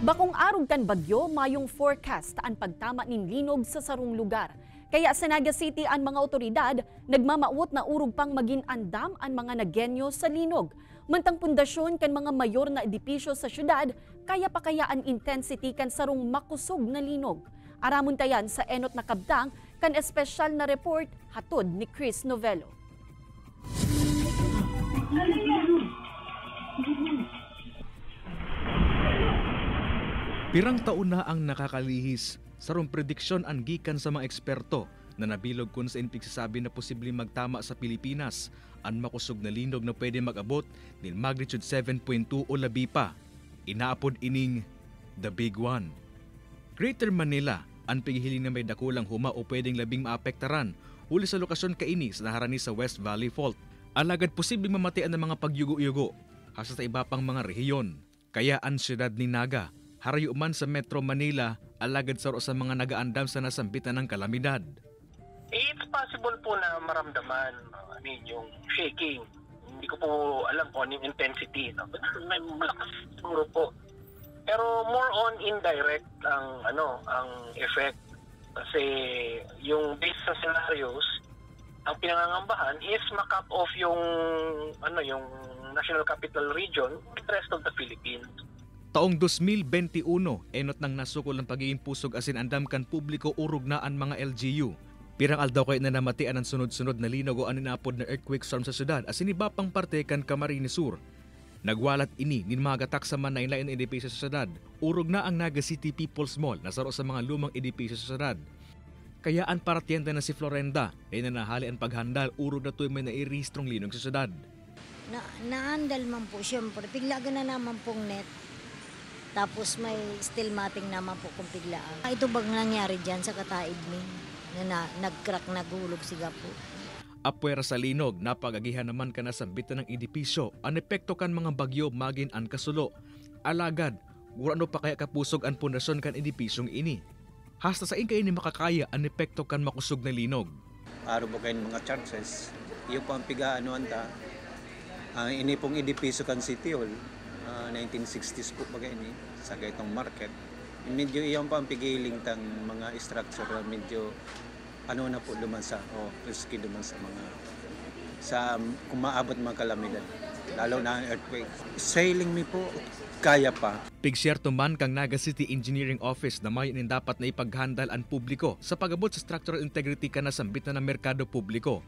Bakong arog kan bagyo, mayong forecast ang pagtama nin linog sa sarong lugar. Kaya sa Naga City ang mga otoridad nagmamaot na urog pang maging andam ang mga nagenyo sa linog. Mantang pundasyon kan mga mayor na edipisyo sa syudad, kaya pa kaya ang intensity kan sarong makusog na linog. Aramon tayan sa enot na kabtang kan espesyal na report hatod ni Chris Novello. Pirang taon na ang nakakalihis. Sarong prediksyon ang gikan sa mga eksperto na nabilog kung sa pagsasabi na posibleng magtama sa Pilipinas ang makusog na linog na pwede mag-abot ng magnitude 7.2 o labi pa. Inaapod ining The Big One. Greater Manila ang paghihiling na may dakulang huma o pwedeng labing maapektaran uli sa lokasyon kaini sa naharani sa West Valley Fault. Alagad posibleng mamatian ng mga pagyugo-yugo hasta sa iba pang mga rehiyon. Kaya ang siyudad ni Naga harayo man sa Metro Manila, alagad sa mga nagaandam sa nasambitan ng kalamidad. It's possible po na maramdaman yung shaking. Hindi ko po alam kung ano yung intensity. No? May malakas siguro po. Pero more on indirect ang effect. Kasi yung based sa scenarios, ang pinangangambahan is ma-cut off yung National Capital Region with the rest of the Philippines. Taong 2021, enot nang nasukol ang pagiging pusog asin andam kan publiko urog na ang mga LGU. Pirang aldaw kay na namatian ang sunod-sunod na linog o aninapod na earthquake storm sa syudad asin iba pang parte kan Camarines Sur. Nagwalat ini nin mga gatak sa manaylayan edipisyo sa syudad. Urog na ang Naga City People's Mall na saro sa mga lumang edipisyo sa syudad. Kaya ang paratienda na si Florenda ay nanahali ang paghandal urog na tuwing may nairehistrong linog sa syudad. Naandal man po siyempre, piglagan na naman pong net. Tapos may steel matting naman po kung biglaan. Ito bang nangyari dyan sa kataid ni na nag-crack, nagulog siga po. Apwera sa linog, napagagihan naman ka na sambitan ng edipisyo. Ang epekto kan mga bagyo magin ang kasulo. Alagad, gurano pa kaya kapusog ang pundasyon kan edipisyong ini. Hasta sa ingkay ni makakaya ang epekto kan makusog na linog. Araw ba kayo mga chances? Iyo po ang pigaano anta. Ini pong edipisyo kan City Hall. 1960s po baga ini sa gaytong market. Medyo iyon pa ang pigiling tang mga structure na medyo na po duman sa risky duman sa mga kung maabot mga kalamidad lalo na ang earthquake. Sailing mi po kaya pa. Pigsyerto man kang Naga City Engineering Office na mayon dapat na ipaghandal ang publiko sa pagabot sa structural integrity kana sambit na ng merkado publiko.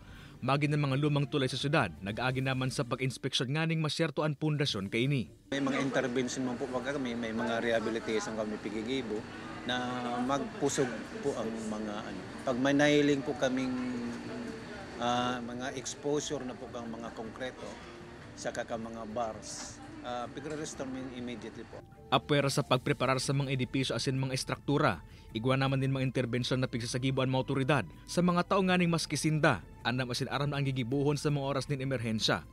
Magin ng mga lumang tulay sa syudad, nag-agi naman sa pag-inspeksyon nganing masyerto ang pundasyon kaini. May mga intervention man po pag kami, may mga rehabilitation kami pigigibo na magpusog po ang mga Pag may nahiling po kaming mga exposure na po kang mga konkreto, saka ka mga bars, pigre-restore immediately po. Apwera sa pagpreparar sa mga edipisyo asin mga estruktura, igwa naman din mga interbensyon na pigsasagibuan mga otoridad sa mga tao nganing mas kisinda, anam asin aram na ang gigibuhon sa mga oras nin emerhensya.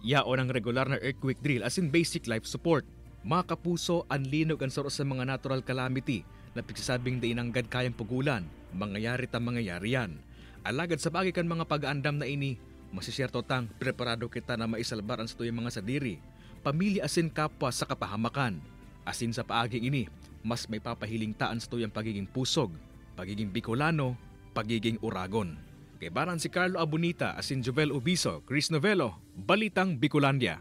Yaon ang regular na earthquake drill asin basic life support. Mga kapuso, ang linog ang saro sa mga natural calamity na pigsasabing dainanggad kayang pugulan, mangyayari ta mangyayari yan. Alagad sa bagay kan mga pag-aandam na ini, masisyerto tang preparado kita na maisalbaran sa tuyong mga sadiri, pamilya asin kapwa sa kapahamakan. Asin sa paaging ini, mas may papahiling taan sa tuyang pagiging pusog, pagiging Bicolano, pagiging Uragon. Kay baran si Carlo Abunita asin Jovel Ubiso, Chris Novello, Balitang Bicolandia.